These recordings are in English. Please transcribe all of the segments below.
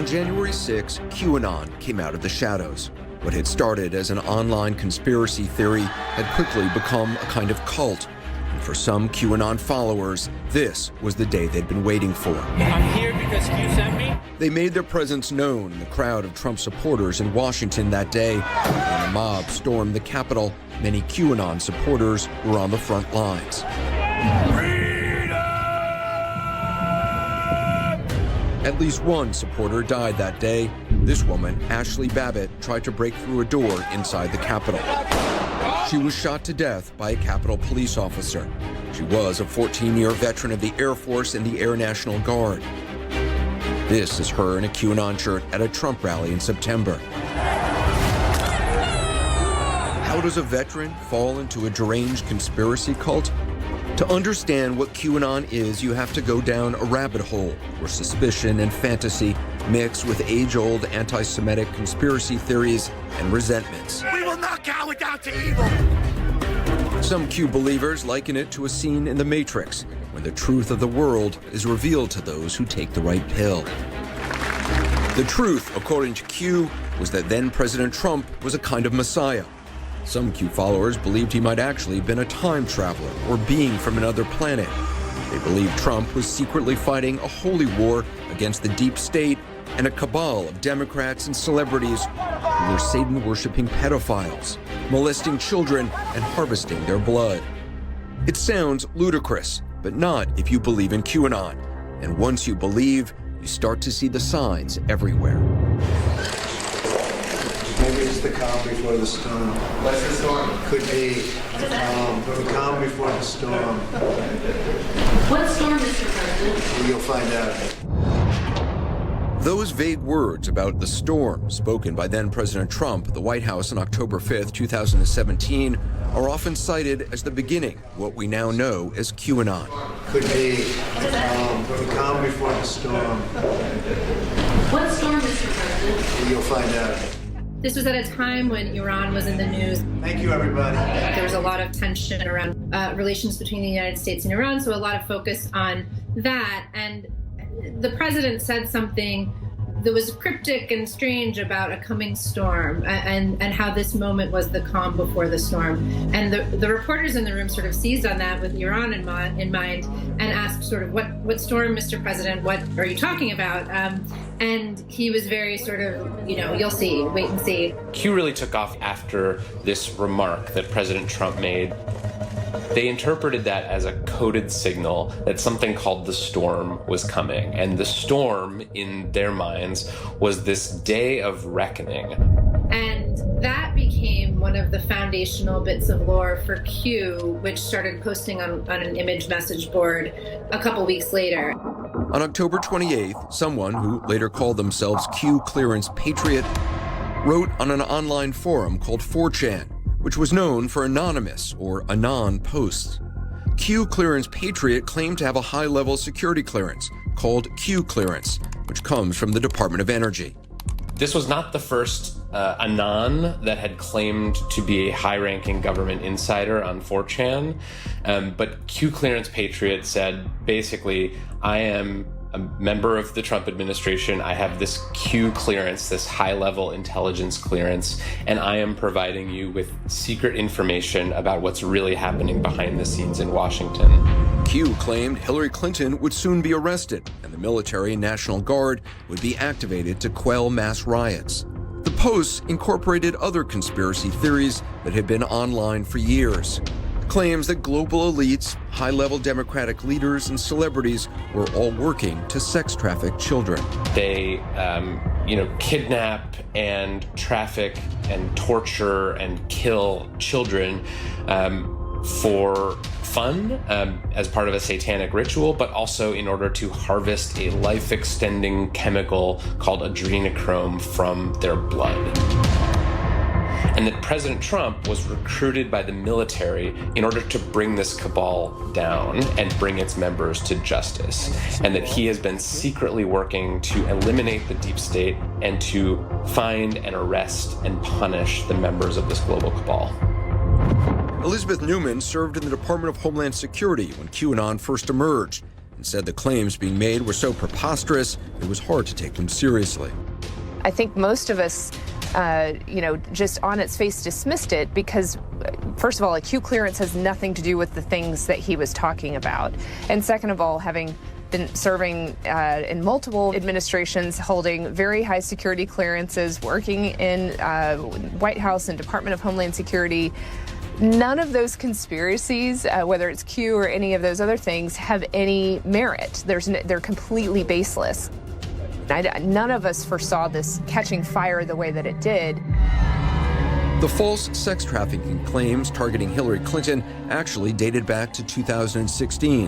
On January 6, QAnon came out of the shadows. What had started as an online conspiracy theory had quickly become a kind of cult. And for some QAnon followers, this was the day they'd been waiting for. I'm here because Q sent me. They made their presence known in the crowd of Trump supporters in Washington that day. When a mob stormed the Capitol, many QAnon supporters were on the front lines. At least one supporter died that day. This woman, Ashley Babbitt, tried to break through a door inside the Capitol. She was shot to death by a Capitol police officer. She was a 14-year veteran of the Air Force and the Air National Guard. This is her in a QAnon shirt at a Trump rally in September. How does a veteran fall into a deranged conspiracy cult? To understand what QAnon is, you have to go down a rabbit hole where suspicion and fantasy mix with age-old anti-Semitic conspiracy theories and resentments. We will not cower down to evil! Some Q believers liken it to a scene in The Matrix, when the truth of the world is revealed to those who take the right pill. The truth, according to Q, was that then-President Trump was a kind of messiah. Some Q followers believed he might actually have been a time traveler or being from another planet. They believed Trump was secretly fighting a holy war against the deep state and a cabal of Democrats and celebrities who were Satan-worshipping pedophiles, molesting children and harvesting their blood. It sounds ludicrous, but not if you believe in QAnon. And once you believe, you start to see the signs everywhere. Maybe it's the calm before the storm. What's the storm? Could be the calm before the storm. What storm, Mr. President? You'll find out. Those vague words about the storm spoken by then-President Trump at the White House on October 5th, 2017, are often cited as the beginning of what we now know as QAnon. Could be the calm before the storm. What storm, Mr. President? You'll find out. This was at a time when Iran was in the news. Thank you, everybody. There was a lot of tension around relations between the United States and Iran, so a lot of focus on that. And the president said something that was cryptic and strange about a coming storm and how this moment was the calm before the storm. And the reporters in the room sort of seized on that with Iran in mind and asked sort of, what storm, Mr. President, what are you talking about? And he was very sort of, you'll see, wait and see. Q really took off after this remark that President Trump made. They interpreted that as a coded signal that something called the storm was coming. And the storm, in their minds, was this day of reckoning. And that became one of the foundational bits of lore for Q, which started posting on an image message board a couple weeks later. On October 28th, someone who later called themselves Q Clearance Patriot wrote on an online forum called 4chan, which was known for anonymous or anon posts. Q Clearance Patriot claimed to have a high-level security clearance called Q Clearance, which comes from the Department of Energy. This was not the first anon that had claimed to be a high-ranking government insider on 4chan, but Q Clearance Patriot said, basically, I am a member of the Trump administration. I have this Q clearance, this high-level intelligence clearance, and I am providing you with secret information about what's really happening behind the scenes in Washington. Q claimed Hillary Clinton would soon be arrested and the military and National Guard would be activated to quell mass riots. The posts incorporated other conspiracy theories that had been online for years. Claims that global elites, high-level Democratic leaders, and celebrities were all working to sex traffic children. They, kidnap and traffic and torture and kill children for fun, as part of a satanic ritual, but also in order to harvest a life-extending chemical called adrenochrome from their blood. And that President Trump was recruited by the military in order to bring this cabal down and bring its members to justice. And that he has been secretly working to eliminate the deep state and to find and arrest and punish the members of this global cabal. Elizabeth Newman served in the Department of Homeland Security when QAnon first emerged. and said the claims being made were so preposterous it was hard to take them seriously. I think most of us, just on its face dismissed it because, first of all, a Q clearance has nothing to do with the things that he was talking about. And second of all, having been serving in multiple administrations, holding very high security clearances, working in White House and Department of Homeland Security, none of those conspiracies, whether it's Q or any of those other things, have any merit. They're completely baseless. None of us foresaw this catching fire the way that it did. The false sex trafficking claims targeting Hillary Clinton actually dated back to 2016.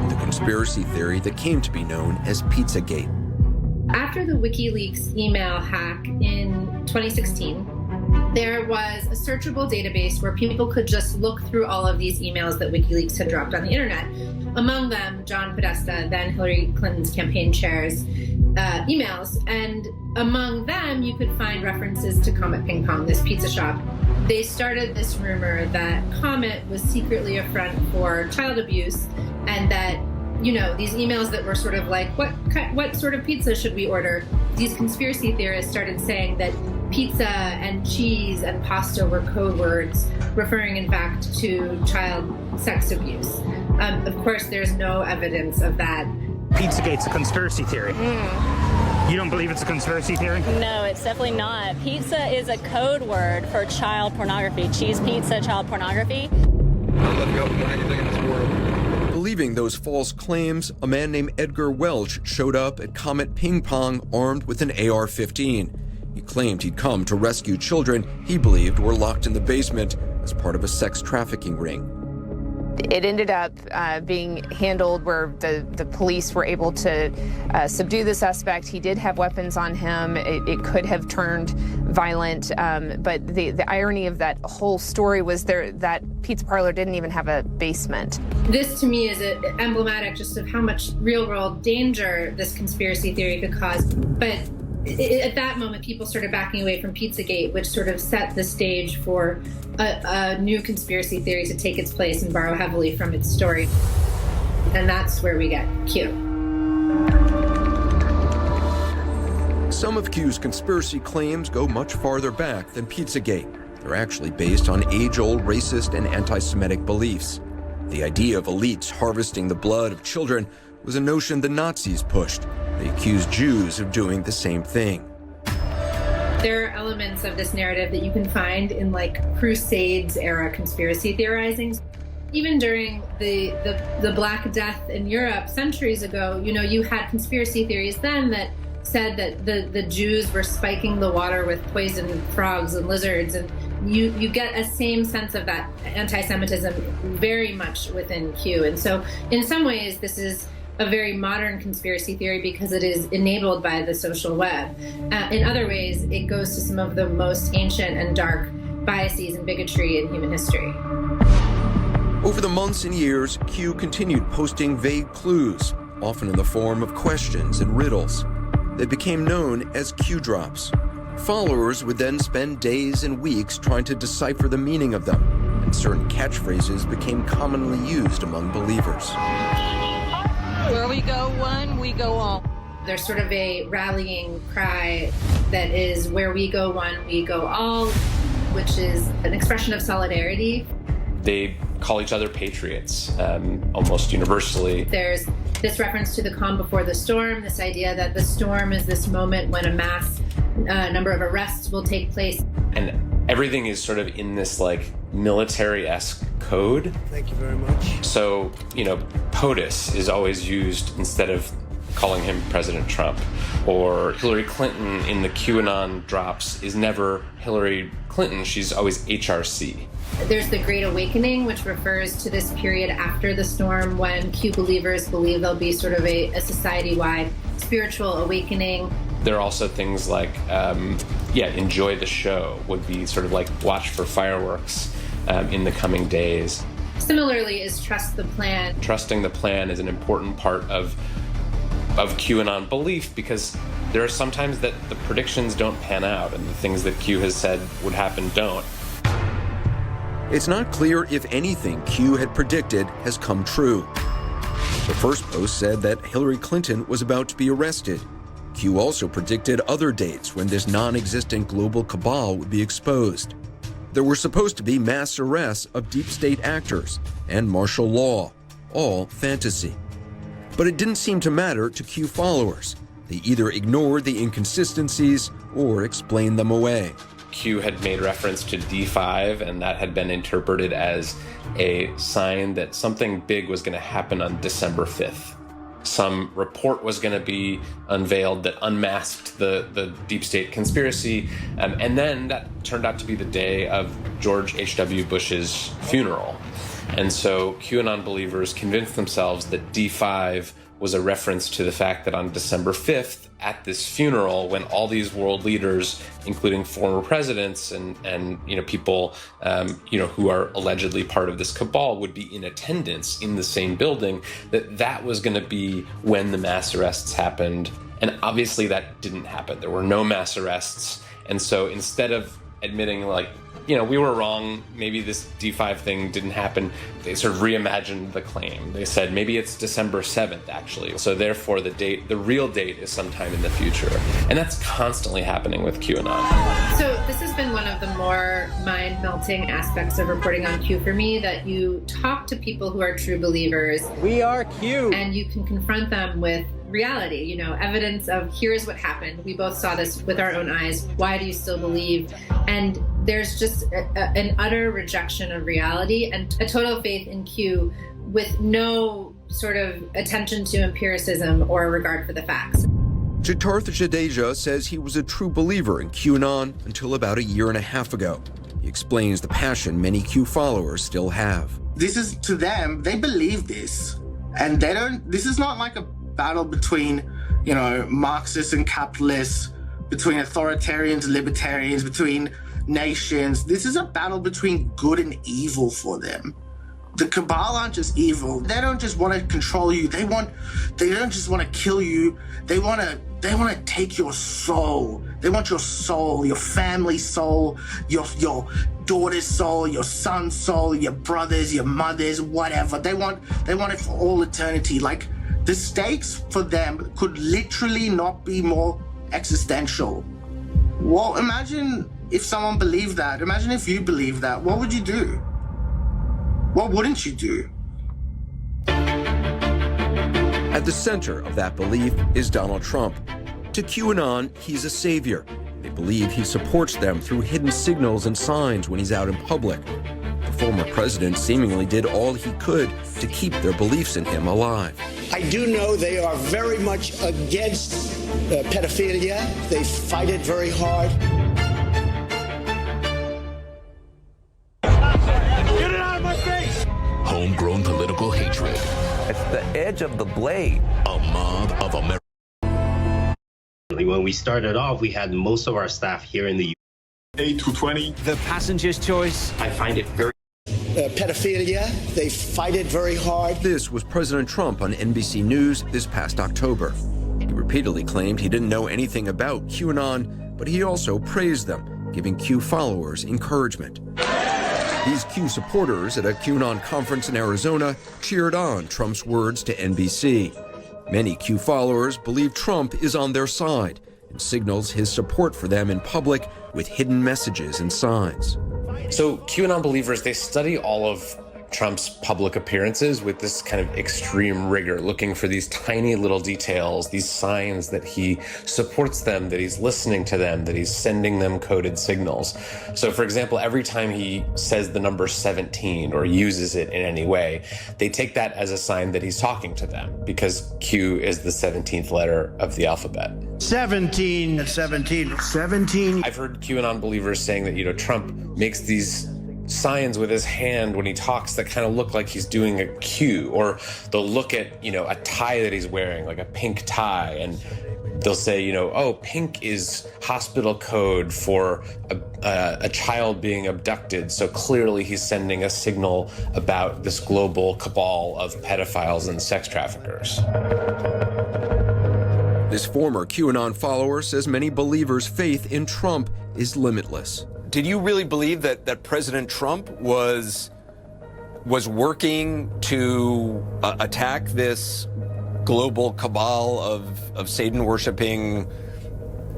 The conspiracy theory that came to be known as Pizzagate. After the WikiLeaks email hack in 2016, there was a searchable database where people could just look through all of these emails that WikiLeaks had dropped on the internet. Among them, John Podesta, then Hillary Clinton's campaign chair's emails. And among them, you could find references to Comet Ping Pong, this pizza shop. They started this rumor that Comet was secretly a front for child abuse, and that, these emails that were sort of like, what sort of pizza should we order? These conspiracy theorists started saying that pizza and cheese and pasta were code words, referring in fact to child sex abuse. Of course, there's no evidence of that. Pizzagate's a conspiracy theory. You don't believe it's a conspiracy theory? No, it's definitely not. Pizza is a code word for child pornography. Cheese pizza, child pornography. Let go of anything in this world. Believing those false claims, a man named Edgar Welch showed up at Comet Ping Pong armed with an AR-15. He claimed he'd come to rescue children he believed were locked in the basement as part of a sex trafficking ring. It ended up being handled where the police were able to subdue the suspect. He did have weapons on him. It could have turned violent, but the irony of that whole story was that pizza parlor didn't even have a basement. This, to me, is emblematic just of how much real-world danger this conspiracy theory could cause. But at that moment, people started backing away from Pizzagate, which sort of set the stage for a new conspiracy theory to take its place and borrow heavily from its story. And that's where we get Q. Some of Q's conspiracy claims go much farther back than Pizzagate. They're actually based on age-old racist and anti-Semitic beliefs. The idea of elites harvesting the blood of children was a notion the Nazis pushed. They accused Jews of doing the same thing. There are elements of this narrative that you can find in Crusades era conspiracy theorizing. Even during the Black Death in Europe centuries ago, you had conspiracy theories then that said that the Jews were spiking the water with poisoned frogs and lizards, and you get a same sense of that anti-Semitism very much within Q. And so in some ways this is a very modern conspiracy theory because it is enabled by the social web. In other ways, it goes to some of the most ancient and dark biases and bigotry in human history. Over the months and years, Q continued posting vague clues, often in the form of questions and riddles. They became known as Q drops. Followers would then spend days and weeks trying to decipher the meaning of them, and certain catchphrases became commonly used among believers. Where we go one, we go all. There's sort of a rallying cry that is where we go one, we go all, which is an expression of solidarity. They call each other patriots, almost universally. There's this reference to the calm before the storm, this idea that the storm is this moment when a mass number of arrests will take place. And everything is sort of in this military-esque code. Thank you very much. So, POTUS is always used instead of calling him President Trump. Or Hillary Clinton in the QAnon drops is never Hillary Clinton, she's always HRC. There's the Great Awakening, which refers to this period after the storm when Q believers believe there'll be sort of a society-wide spiritual awakening. There are also things like, enjoy the show would be sort of like watch for fireworks in the coming days. Similarly is trust the plan. Trusting the plan is an important part of QAnon belief because there are sometimes that the predictions don't pan out and the things that Q has said would happen don't. It's not clear if anything Q had predicted has come true. The first post said that Hillary Clinton was about to be arrested. Q also predicted other dates when this non-existent global cabal would be exposed. There were supposed to be mass arrests of deep state actors and martial law, all fantasy. But it didn't seem to matter to Q followers. They either ignored the inconsistencies or explained them away. Q had made reference to D5, and that had been interpreted as a sign that something big was going to happen on December 5th. Some report was going to be unveiled that unmasked the deep state conspiracy, and then that turned out to be the day of George H.W. Bush's funeral. And so QAnon believers convinced themselves that D5 was a reference to the fact that on December 5th, at this funeral, when all these world leaders, including former presidents and people who are allegedly part of this cabal, would be in attendance in the same building, that was going to be when the mass arrests happened. And obviously that didn't happen. There were no mass arrests. And so instead of admitting we were wrong, maybe this D5 thing didn't happen, they sort of reimagined the claim. They said maybe it's December 7th, actually. So therefore the real date is sometime in the future. And that's constantly happening with QAnon. So this has been one of the more mind-melting aspects of reporting on Q for me, that you talk to people who are true believers. We are Q. And you can confront them with reality, evidence of here's what happened. We both saw this with our own eyes. Why do you still believe? And there's just an utter rejection of reality and a total faith in Q with no sort of attention to empiricism or regard for the facts. Jitarth Jadeja says he was a true believer in QAnon until about a year and a half ago. He explains the passion many Q followers still have. This is, to them, they believe this. And this is not like a battle between, Marxists and capitalists, between authoritarians and libertarians, between nations. This is a battle between good and evil for them. The cabal aren't just evil. They don't just want to control you. They don't just want to kill you. They want to take your soul. They want your soul, your family's soul, your daughter's soul, your son's soul, your brother's, your mother's, whatever. They want it for all eternity. Like, the stakes for them could literally not be more existential. Well, imagine if someone believed that. Imagine if you believed that. What would you do? What wouldn't you do? At the center of that belief is Donald Trump. To QAnon, he's a savior. They believe he supports them through hidden signals and signs when he's out in public. The former president seemingly did all he could to keep their beliefs in him alive. I do know they are very much against pedophilia. They fight it very hard. Get it out of my face! Homegrown political hatred. It's the edge of the blade. A mob of America. When we started off, we had most of our staff here in the U.S. 8 to 20. The passenger's choice. I find it very pedophilia. They fight it very hard. This was President Trump on NBC News this past October. He repeatedly claimed he didn't know anything about QAnon, but he also praised them, giving Q followers encouragement. These Q supporters at a QAnon conference in Arizona cheered on Trump's words to NBC. Many Q followers believe Trump is on their side and signals his support for them in public with hidden messages and signs. So QAnon believers, they study all of Trump's public appearances with this kind of extreme rigor, looking for these tiny little details, these signs that he supports them, that he's listening to them, that he's sending them coded signals. So for example, every time he says the number 17 or uses it in any way, they take that as a sign that he's talking to them, because Q is the 17th letter of the alphabet. 17. I've heard QAnon believers saying that, Trump makes these signs with his hand when he talks that kind of look like he's doing a Q, or they'll look at, a tie that he's wearing, like a pink tie, and they'll say, oh, pink is hospital code for a child being abducted. So clearly he's sending a signal about this global cabal of pedophiles and sex traffickers. This former QAnon follower says many believers' faith in Trump is limitless. Did you really believe that President Trump was was working to attack this global cabal of Satan-worshiping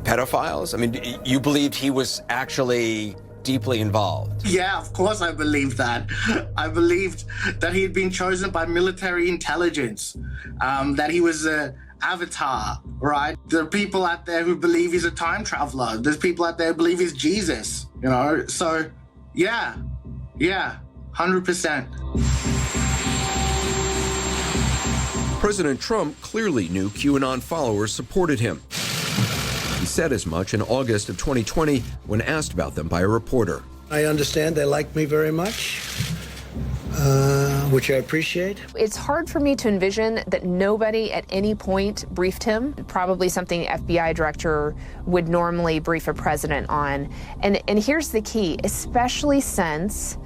pedophiles? I mean, you believed he was actually deeply involved? Yeah, of course I believed that. I believed that he had been chosen by military intelligence, that he was an avatar, right? There are people out there who believe he's a time traveler. There's people out there who believe he's Jesus, you know? So, yeah, 100%. President Trump clearly knew QAnon followers supported him. He said as much in August of 2020 when asked about them by a reporter. I understand they like me very much, which I appreciate. It's hard for me to envision that nobody at any point briefed him, probably something the FBI director would normally brief a president on. And here's the key, especially since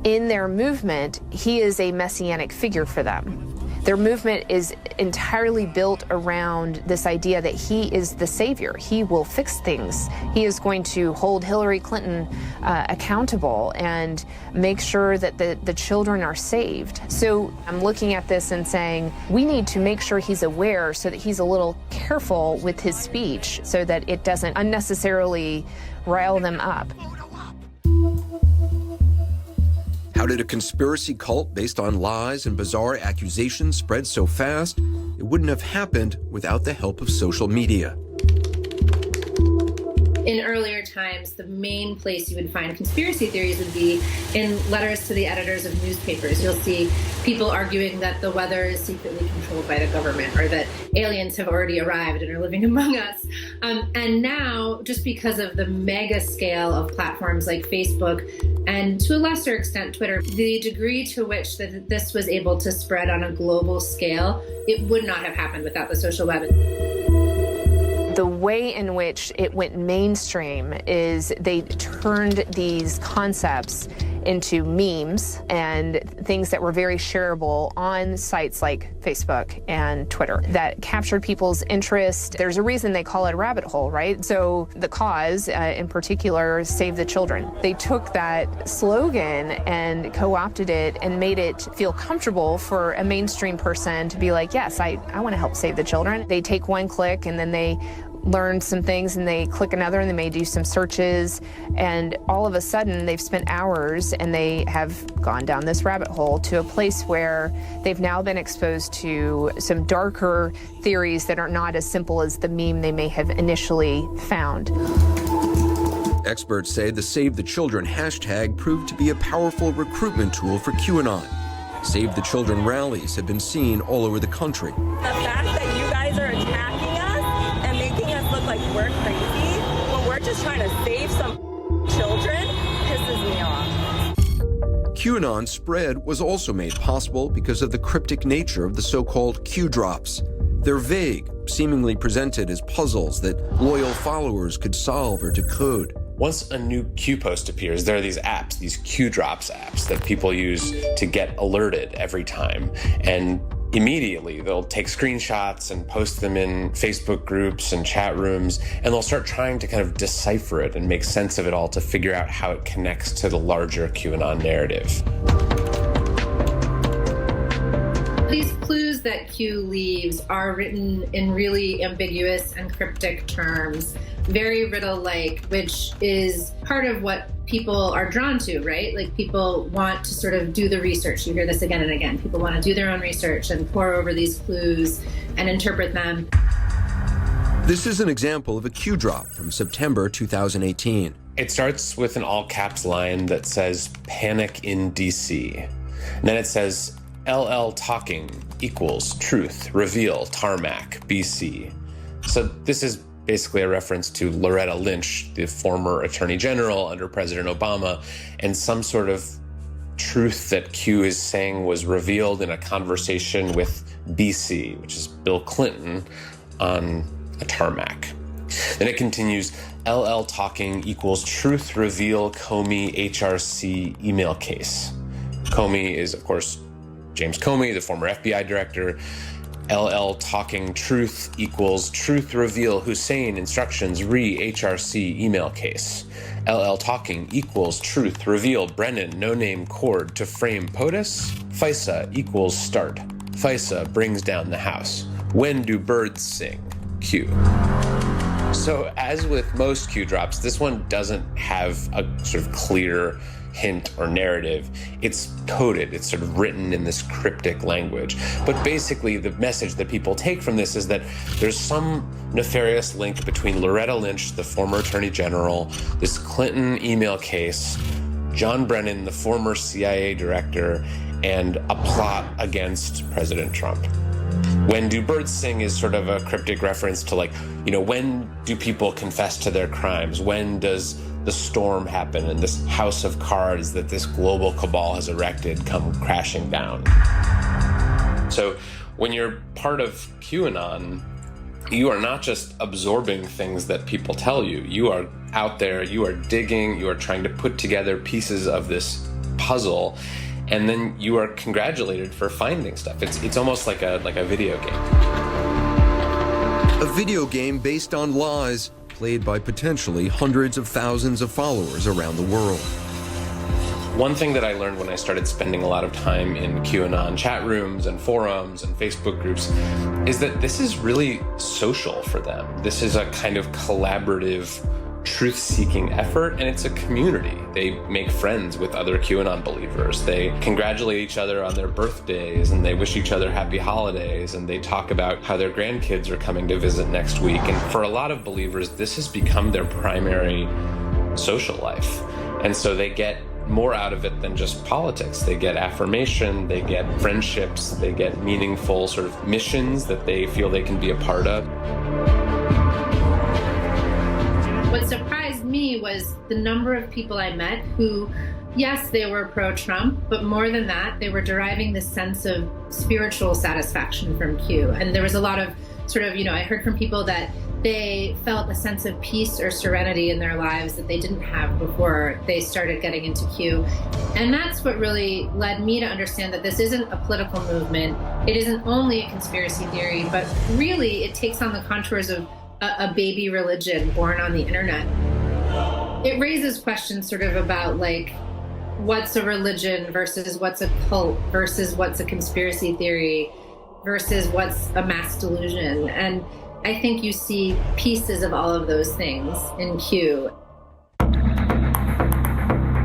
in their movement, he is a messianic figure for them. Their movement is entirely built around this idea that he is the savior. He will fix things. He is going to hold Hillary Clinton accountable and make sure that the children are saved. So I'm looking at this and saying, we need to make sure he's aware so that he's a little careful with his speech so that it doesn't unnecessarily rile them up. How did a conspiracy cult based on lies and bizarre accusations spread so fast? It wouldn't have happened without the help of social media. In earlier times, the main place you would find conspiracy theories would be in letters to the editors of newspapers. You'll see people arguing that the weather is secretly controlled by the government or that aliens have already arrived and are living among us. And now, just because of the mega scale of platforms like Facebook and to a lesser extent Twitter, the degree to which this was able to spread on a global scale, it would not have happened without the social web. The way in which it went mainstream is they turned these concepts into memes and things that were very shareable on sites like Facebook and Twitter that captured people's interest. There's a reason they call it a rabbit hole, right? So the cause, in particular, Save the Children. They took that slogan and co-opted it and made it feel comfortable for a mainstream person to be like, yes, I want to help save the children. They take one click and then they learn some things and they click another and they may do some searches and all of a sudden they've spent hours and they have gone down this rabbit hole to a place where they've now been exposed to some darker theories that are not as simple as the meme they may have initially found. Experts say the Save the Children hashtag proved to be a powerful recruitment tool for QAnon. Save the Children rallies have been seen all over the country. The fact that you guys are attacking us and making us look like we're crazy when we're just trying to save some children pisses me off. QAnon spread was also made possible because of the cryptic nature of the so-called Q drops. They're vague, seemingly presented as puzzles that loyal followers could solve or decode. Once a new Q post appears, there are these apps, these Q drops apps that people use to get alerted every time. And immediately they'll take screenshots and post them in Facebook groups and chat rooms, and they'll start trying to kind of decipher it and make sense of it all to figure out how it connects to the larger QAnon narrative. These clues that Q leaves are written in really ambiguous and cryptic terms, very riddle-like, which is part of what people are drawn to, right? Like people want to sort of do the research. You hear this again and again. People want to do their own research and pore over these clues and interpret them. This is an example of a Q drop from September 2018. It starts with an all caps line that says, "Panic in DC." And then it says, "LL talking equals truth, reveal, tarmac, BC." So this is basically a reference to Loretta Lynch, the former Attorney General under President Obama, and some sort of truth that Q is saying was revealed in a conversation with BC, which is Bill Clinton, on a tarmac. Then it continues, LL talking equals truth, reveal, Comey, HRC email case. Comey is, of course, James Comey, the former FBI director. LL talking truth equals truth reveal Hussein instructions re HRC email case. LL talking equals truth reveal Brennan no name cord to frame POTUS. FISA equals start. FISA brings down the house. When do birds sing? Q. So as with most Q drops, this one doesn't have a sort of clear hint or narrative. It's coded, it's sort of written in this cryptic language. But basically the message that people take from this is that there's some nefarious link between Loretta Lynch, the former Attorney General, this Clinton email case, John Brennan, the former CIA director, and a plot against President Trump. When do birds sing is sort of a cryptic reference to, like, you know, when do people confess to their crimes? When does the storm happen and this house of cards that this global cabal has erected come crashing down? So when you're part of QAnon, you are not just absorbing things that people tell you. You are out there, you are digging, you are trying to put together pieces of this puzzle, and then you are congratulated for finding stuff. It's almost like a video game. A video game based on lies, played by potentially hundreds of thousands of followers around the world. One thing that I learned when I started spending a lot of time in QAnon chat rooms and forums and Facebook groups is that this is really social for them. This is a kind of collaborative, truth-seeking effort, and it's a community. They make friends with other QAnon believers. They congratulate each other on their birthdays, and they wish each other happy holidays, and they talk about how their grandkids are coming to visit next week. And for a lot of believers, this has become their primary social life. And so they get more out of it than just politics. They get affirmation, they get friendships, they get meaningful sort of missions that they feel they can be a part of. What surprised me was the number of people I met who, yes, they were pro-Trump, but more than that, they were deriving this sense of spiritual satisfaction from Q. And there was a lot of sort of, I heard from people that they felt a sense of peace or serenity in their lives that they didn't have before they started getting into Q. And that's what really led me to understand that this isn't a political movement. It isn't only a conspiracy theory, but really it takes on the contours of a baby religion born on the internet. It raises questions sort of about, like, what's a religion versus what's a cult versus what's a conspiracy theory versus what's a mass delusion. And I think you see pieces of all of those things in Q.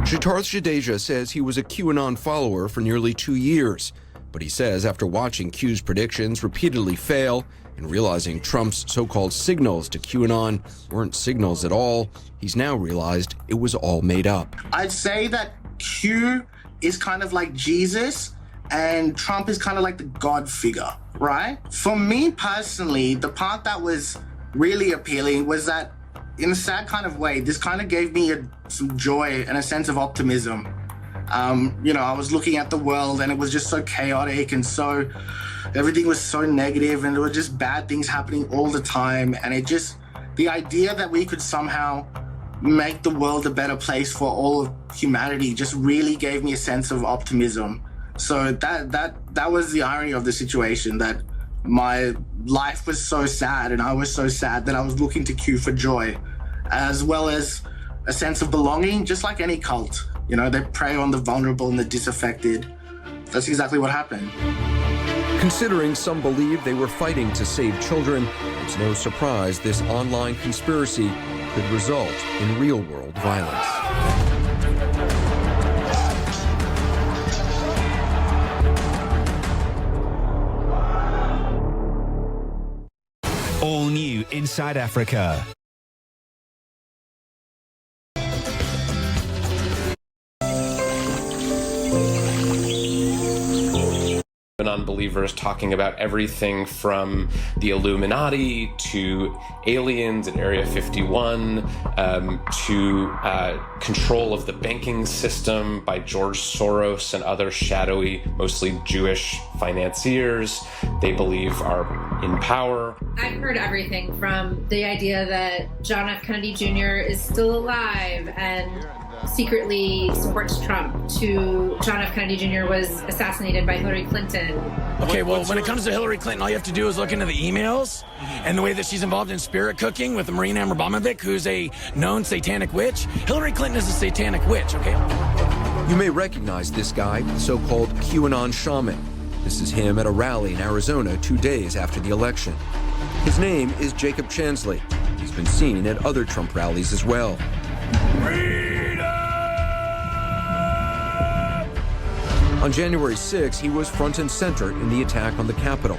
Siddharth Jadeja says he was a QAnon follower for nearly 2 years, but he says after watching Q's predictions repeatedly fail and realizing Trump's so-called signals to QAnon weren't signals at all, he's now realized it was all made up. I'd say that Q is kind of like Jesus and Trump is kind of like the God figure, right? For me personally, the part that was really appealing was that, in a sad kind of way, this kind of gave me some joy and a sense of optimism. I was looking at the world and it was just so chaotic and everything was so negative and there were just bad things happening all the time. And the idea that we could somehow make the world a better place for all of humanity just really gave me a sense of optimism. So that was the irony of the situation, that my life was so sad and I was so sad that I was looking to Q for joy, as well as a sense of belonging, just like any cult. They prey on the vulnerable and the disaffected. That's exactly what happened. Considering some believe they were fighting to save children, it's no surprise this online conspiracy could result in real-world violence. All new Inside Africa. Non-believers talking about everything from the Illuminati to aliens in Area 51 to control of the banking system by George Soros and other shadowy, mostly Jewish financiers they believe are in power. I've heard everything from the idea that John F. Kennedy Jr. is still alive and secretly supports Trump, to John F. Kennedy Jr. was assassinated by Hillary Clinton. Okay, well, when it comes to Hillary Clinton, all you have to do is look into the emails and the way that she's involved in spirit cooking with Marina Abramovic, who's a known satanic witch. Hillary Clinton is a satanic witch, okay? You may recognize this guy, the so-called QAnon shaman. This is him at a rally in Arizona 2 days after the election. His name is Jacob Chansley. He's been seen at other Trump rallies as well. On January 6, he was front and center in the attack on the Capitol.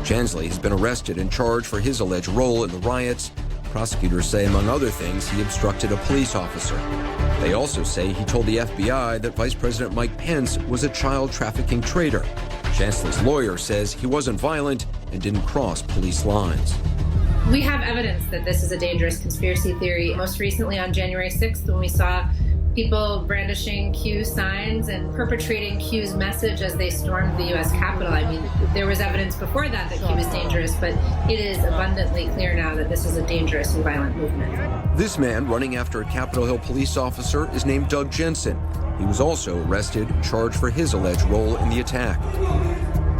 Chansley has been arrested and charged for his alleged role in the riots. Prosecutors say, among other things, he obstructed a police officer. They also say he told the FBI that Vice President Mike Pence was a child trafficking traitor. Chansley's lawyer says he wasn't violent and didn't cross police lines. We have evidence that this is a dangerous conspiracy theory. Most recently on January 6th, when we saw people brandishing Q signs and perpetrating Q's message as they stormed the U.S. Capitol. I mean, there was evidence before that Q was dangerous, but it is abundantly clear now that this is a dangerous and violent movement. This man running after a Capitol Hill police officer is named Doug Jensen. He was also arrested and charged for his alleged role in the attack.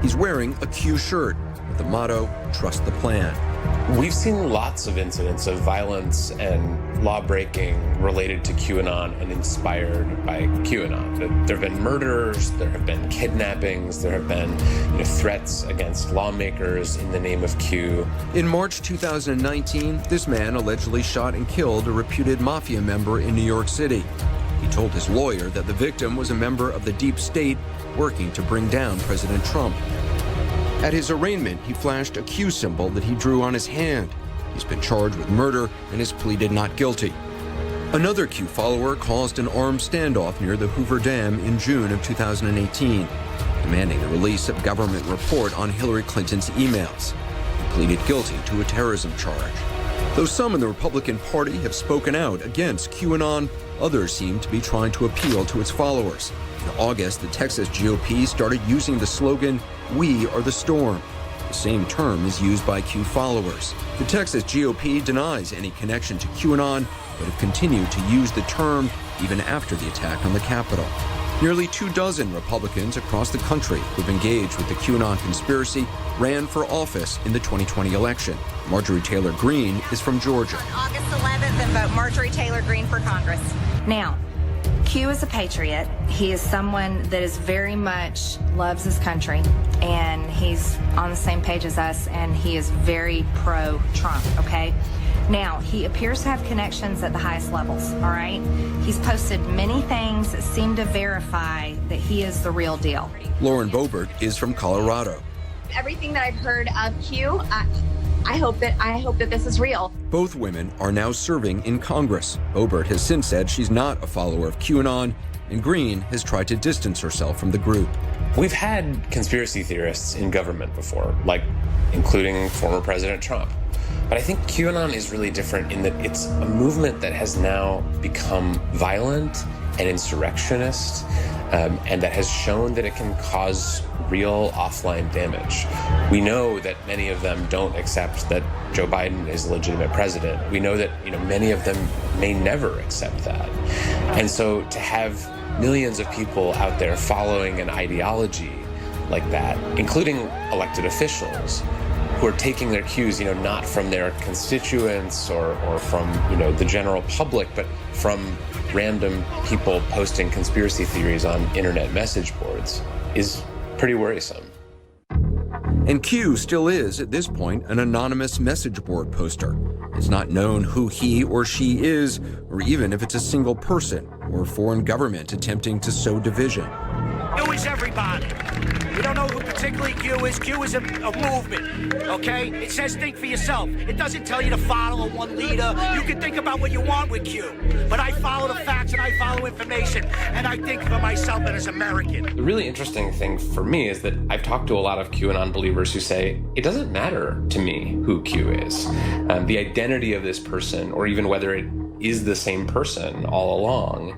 He's wearing a Q shirt with the motto, "Trust the plan." We've seen lots of incidents of violence and law-breaking related to QAnon and inspired by QAnon. There have been murders, there have been kidnappings, there have been threats against lawmakers in the name of Q. In March 2019, this man allegedly shot and killed a reputed mafia member in New York City. He told his lawyer that the victim was a member of the deep state working to bring down President Trump. At his arraignment, he flashed a Q symbol that he drew on his hand. He's been charged with murder and has pleaded not guilty. Another Q follower caused an armed standoff near the Hoover Dam in June of 2018, demanding the release of government report on Hillary Clinton's emails. He pleaded guilty to a terrorism charge. Though some in the Republican Party have spoken out against QAnon, others seem to be trying to appeal to its followers. In August, the Texas GOP started using the slogan, "We are the storm." The same term is used by Q followers. The Texas GOP denies any connection to QAnon, but have continued to use the term even after the attack on the Capitol. Nearly 24 Republicans across the country who've engaged with the QAnon conspiracy ran for office in the 2020 election. Marjorie Taylor Greene is from Georgia. On August 11th, and vote Marjorie Taylor Greene for Congress. Now, Q is a patriot. He is someone that is very much loves his country, and he's on the same page as us, and he is very pro-Trump, okay? Now, he appears to have connections at the highest levels, all right? He's posted many things that seem to verify that he is the real deal. Lauren Boebert is from Colorado. Everything that I've heard of Q, I hope that this is real. Both women are now serving in Congress. Boebert has since said she's not a follower of QAnon, and Greene has tried to distance herself from the group. We've had conspiracy theorists in government before, like including former President Trump. But I think QAnon is really different in that it's a movement that has now become violent and insurrectionist, and that has shown that it can cause real offline damage. We know that many of them don't accept that Joe Biden is a legitimate president. We know that many of them may never accept that. And so to have millions of people out there following an ideology like that, including elected officials, who are taking their cues, not from their constituents or from, the general public, but from random people posting conspiracy theories on internet message boards, is pretty worrisome. And Q still is, at this point, an anonymous message board poster. It's not known who he or she is, or even if it's a single person or a foreign government attempting to sow division. Q is everybody. We don't know who particularly Q is. Q is a movement, okay? It says think for yourself. It doesn't tell you to follow one leader. You can think about what you want with Q. But I follow the facts and I follow information, and I think for myself and as American. The really interesting thing for me is that I've talked to a lot of QAnon believers who say, it doesn't matter to me who Q is. The identity of this person, or even whether it is the same person all along,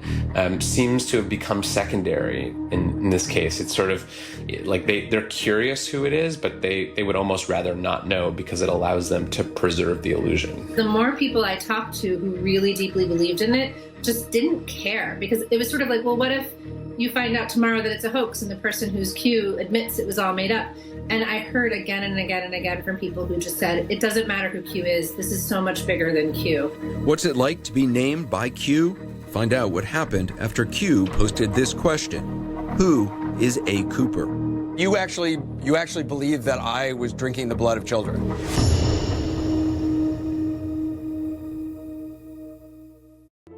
seems to have become secondary in this case. It's sort of like they're curious who it is, but they would almost rather not know because it allows them to preserve the illusion. The more people I talked to who really deeply believed in it, just didn't care, because it was sort of like, well, what if you find out tomorrow that it's a hoax and the person who's Q admits it was all made up? And I heard again and again and again from people who just said, it doesn't matter who Q is. This is so much bigger than Q. What's it like to be named by Q? Find out what happened after Q posted this question. Who is A. Cooper? You actually believe that I was drinking the blood of children?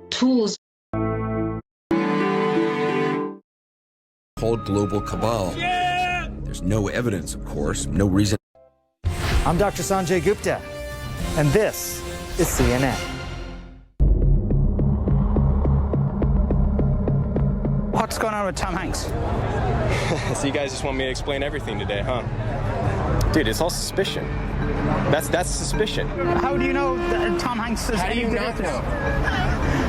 Tools called global cabal. Yeah! There's no evidence, of course, no reason. I'm Dr. Sanjay Gupta, and this is CNN. What's going on with Tom Hanks? So you guys just want me to explain everything today, huh? Dude, it's all suspicion. That's suspicion. How do you know that Tom Hanks is... How do you not know?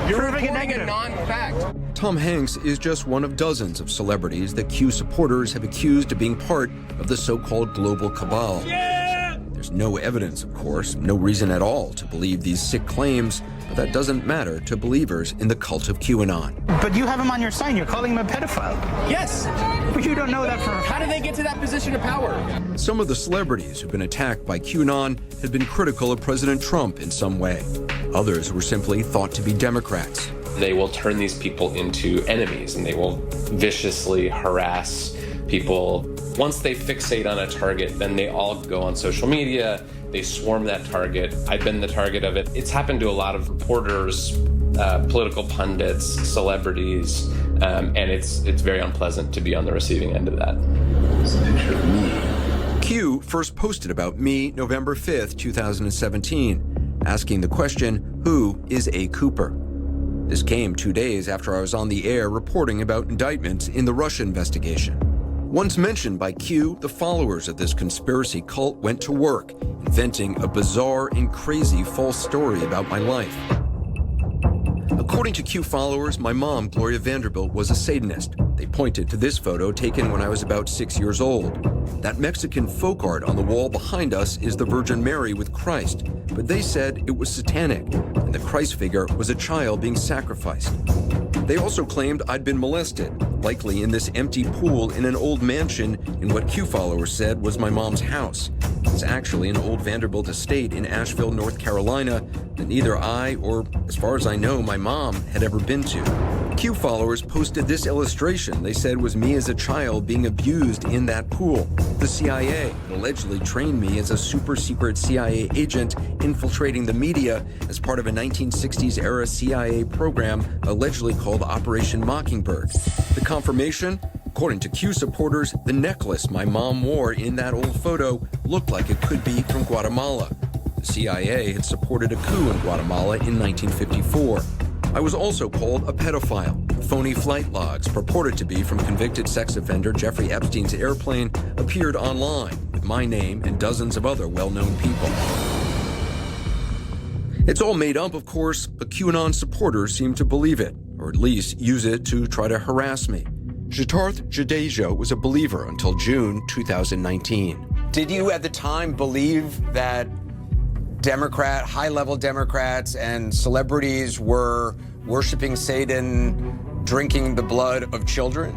You're reporting a non-fact. Tom Hanks is just one of dozens of celebrities that Q supporters have accused of being part of the so-called global cabal. Yeah! There's no evidence, of course, no reason at all to believe these sick claims, but that doesn't matter to believers in the cult of QAnon. But you have him on your sign. You're calling him a pedophile. Yes. But you don't know that for... How did they get to that position of power? Some of the celebrities who've been attacked by QAnon have been critical of President Trump in some way. Others were simply thought to be Democrats. They will turn these people into enemies, and they will viciously harass people. Once they fixate on a target, then they all go on social media, they swarm that target. I've been the target of it. It's happened to a lot of reporters, political pundits, celebrities, and it's very unpleasant to be on the receiving end of that. It's a picture of me. Q first posted about me November 5th, 2017, asking the question, who is A. Cooper? This came 2 days after I was on the air reporting about indictments in the Russia investigation. Once mentioned by Q, the followers of this conspiracy cult went to work, inventing a bizarre and crazy false story about my life. According to Q followers, my mom, Gloria Vanderbilt, was a Satanist. They pointed to this photo taken when I was about 6 years old. That Mexican folk art on the wall behind us is the Virgin Mary with Christ, but they said it was satanic, and the Christ figure was a child being sacrificed. They also claimed I'd been molested, likely in this empty pool in an old mansion in what Q followers said was my mom's house. It's actually an old Vanderbilt estate in Asheville, North Carolina, that neither I or, as far as I know, my mom had ever been to. Q followers posted this illustration they said was me as a child being abused in that pool. The CIA allegedly trained me as a super secret CIA agent infiltrating the media as part of a 1960s era CIA program allegedly called Operation Mockingbird. The confirmation? According to Q supporters, the necklace my mom wore in that old photo looked like it could be from Guatemala. The CIA had supported a coup in Guatemala in 1954. I was also called a pedophile. Phony flight logs purported to be from convicted sex offender Jeffrey Epstein's airplane appeared online with my name and dozens of other well-known people. It's all made up, of course, but QAnon supporters seem to believe it, or at least use it to try to harass me. Jitarth Jadeja was a believer until June 2019. Did you at the time believe that high-level Democrats and celebrities were worshiping Satan, drinking the blood of children?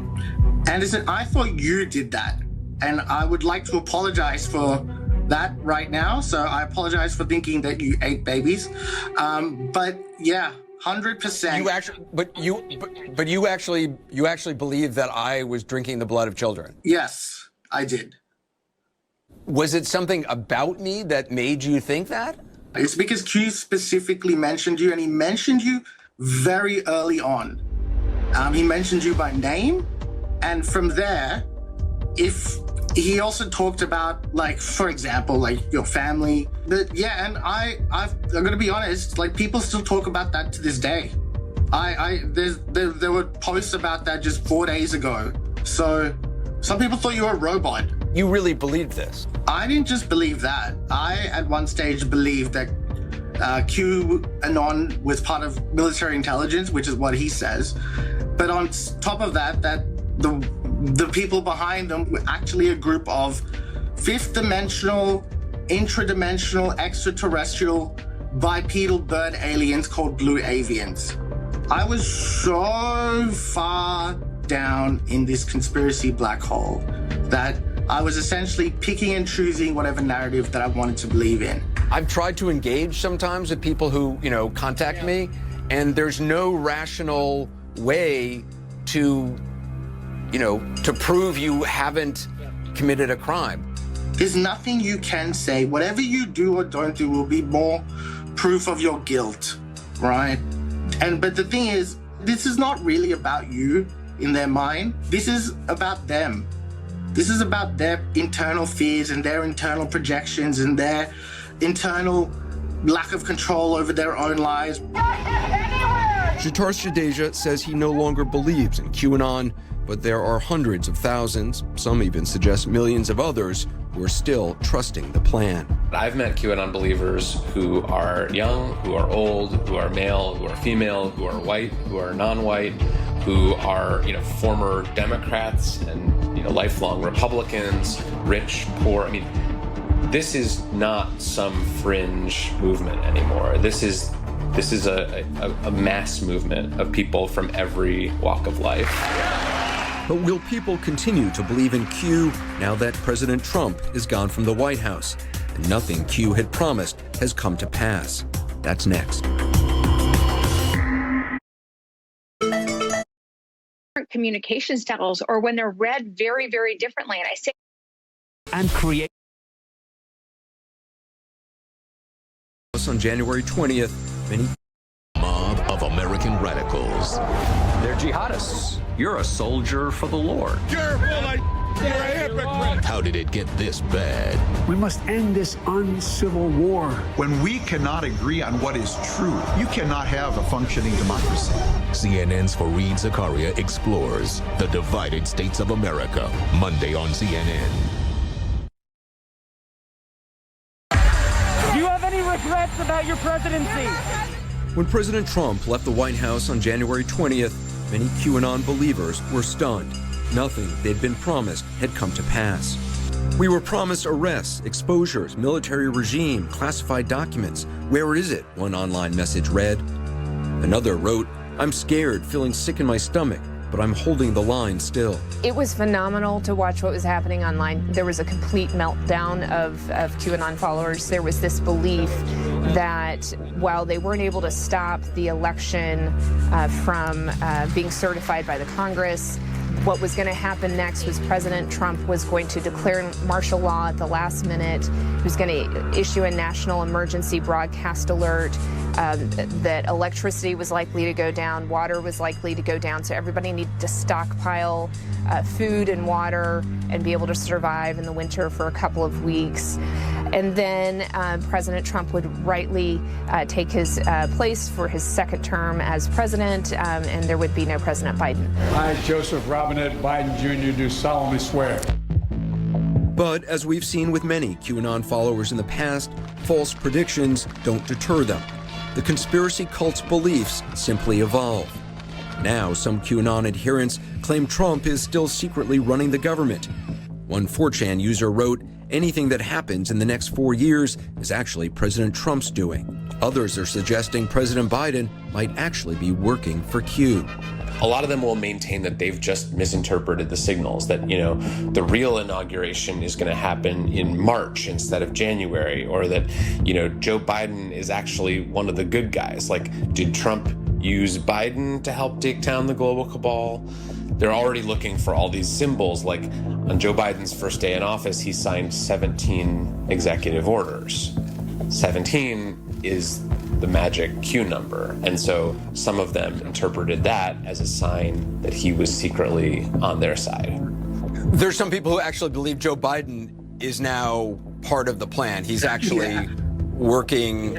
Anderson, I thought you did that. And I would like to apologize for that right now. So I apologize for thinking that you ate babies. But yeah, 100%. You actually believe that I was drinking the blood of children? Yes, I did. Was it something about me that made you think that? It's because Q specifically mentioned you, and he mentioned you very early on. He mentioned you by name, and from there, if he also talked about, like, for example, like your family. But yeah, and I'm gonna be honest, like people still talk about that to this day. There were posts about that just 4 days ago. So some people thought you were a robot. You really believed this? I didn't just believe that. I, at one stage, believed that QAnon was part of military intelligence, which is what he says. But on top of that, the people behind them were actually a group of fifth dimensional, intradimensional, extraterrestrial, bipedal bird aliens called blue avians. I was so far down in this conspiracy black hole that I was essentially picking and choosing whatever narrative that I wanted to believe in. I've tried to engage sometimes with people who, contact me, and there's no rational way to prove you haven't committed a crime. There's nothing you can say. Whatever you do or don't do will be more proof of your guilt, right? But the thing is, this is not really about you in their mind. This is about them. This is about their internal fears and their internal projections and their internal lack of control over their own lives. Jadar Shadeja says he no longer believes in QAnon, but there are hundreds of thousands, some even suggest millions of others, who are still trusting the plan. I've met QAnon believers who are young, who are old, who are male, who are female, who are white, who are non-white, who are, former Democrats and, lifelong Republicans, rich, poor. This is not some fringe movement anymore. This is a mass movement of people from every walk of life. But will people continue to believe in Q now that President Trump is gone from the White House and nothing Q had promised has come to pass? That's next. Communication styles, or when they're read very, very differently. And I say, and create. On January 20th, many mob of American radicals. They're jihadists. You're a soldier for the Lord. You're a hypocrite. How did it get this bad? We must end this uncivil war. When we cannot agree on what is true, you cannot have a functioning democracy. CNN's Fareed Zakaria explores the divided states of America, Monday on CNN. Do you have any regrets about your presidency? When President Trump left the White House on January 20th, many QAnon believers were stunned. Nothing they'd been promised had come to pass. We were promised arrests, exposures, military regime, classified documents. Where is it? One online message read. Another wrote, I'm scared, feeling sick in my stomach, but I'm holding the line still. It was phenomenal to watch what was happening online. There was a complete meltdown of QAnon followers. There was this belief that while they weren't able to stop the election from being certified by the Congress, what was going to happen next was President Trump was going to declare martial law at the last minute. He was going to issue a national emergency broadcast alert that electricity was likely to go down, water was likely to go down, so everybody needed to stockpile food and water and be able to survive in the winter for a couple of weeks. And then President Trump would rightly take his place for his second term as president, and there would be no President Biden. I, Joseph Robinette Biden Jr., do solemnly swear. But as we've seen with many QAnon followers in the past, false predictions don't deter them. The conspiracy cult's beliefs simply evolve. Now, some QAnon adherents claim Trump is still secretly running the government. One 4chan user wrote, anything that happens in the next 4 years is actually President Trump's doing. Others are suggesting President Biden might actually be working for Q. A lot of them will maintain that they've just misinterpreted the signals, that, the real inauguration is going to happen in March instead of January, or that, Joe Biden is actually one of the good guys. Like, did Trump use Biden to help take down the global cabal? They're already looking for all these symbols. Like, on Joe Biden's first day in office, he signed 17 executive orders. 17 is the magic Q number. And so some of them interpreted that as a sign that he was secretly on their side. There's some people who actually believe Joe Biden is now part of the plan. He's actually working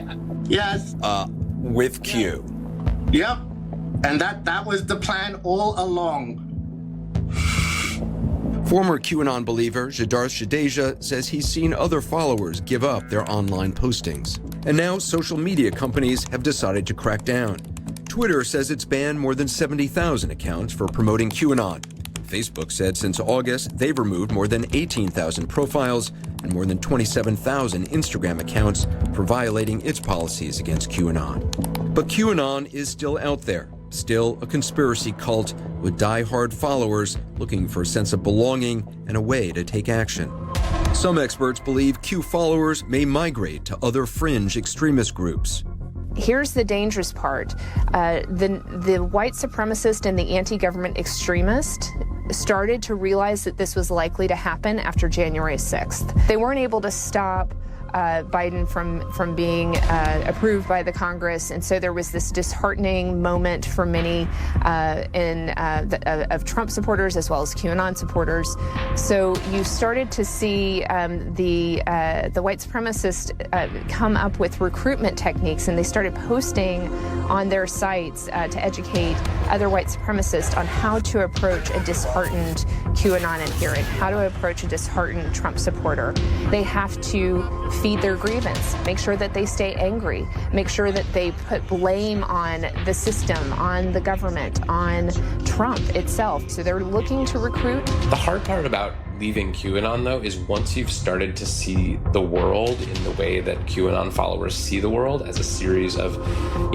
with Q. Yep. And that was the plan all along. Former QAnon believer Jadar Shadeja says he's seen other followers give up their online postings. And now social media companies have decided to crack down. Twitter says it's banned more than 70,000 accounts for promoting QAnon. Facebook said since August, they've removed more than 18,000 profiles and more than 27,000 Instagram accounts for violating its policies against QAnon. But QAnon is still out there. still a conspiracy cult with die-hard followers looking for a sense of belonging and a way to take action. Some experts believe Q followers may migrate to other fringe extremist groups. Here's the dangerous part. The white supremacist and the anti-government extremist started to realize that this was likely to happen after January 6th. They weren't able to stop Biden from being approved by the Congress, and so there was this disheartening moment for many of Trump supporters as well as QAnon supporters. So you started to see the white supremacists come up with recruitment techniques, and they started posting on their sites to educate other white supremacists on how to approach a disheartened QAnon adherent, how to approach a disheartened Trump supporter. They have to feed their grievance, make sure that they stay angry, make sure that they put blame on the system, on the government, on Trump itself. So they're looking to recruit. The hard part about leaving QAnon, though, is once you've started to see the world in the way that QAnon followers see the world, as a series of,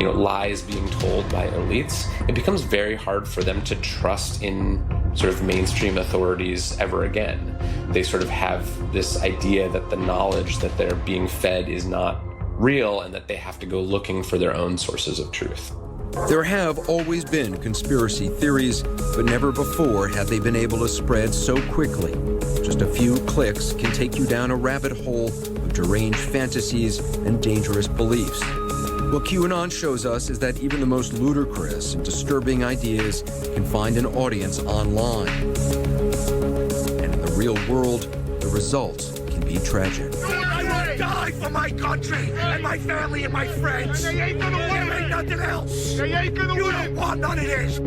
lies being told by elites, it becomes very hard for them to trust in sort of mainstream authorities ever again. They sort of have this idea that the knowledge that they're being fed is not real and that they have to go looking for their own sources of truth. There have always been conspiracy theories, but never before have they been able to spread so quickly. Just a few clicks can take you down a rabbit hole of deranged fantasies and dangerous beliefs. What QAnon shows us is that even the most ludicrous and disturbing ideas can find an audience online. And in the real world, the results can be tragic. I would die for my country and my family and my friends. They ain't gonna win. There ain't nothing else. They ain't gonna win. You don't want none of this.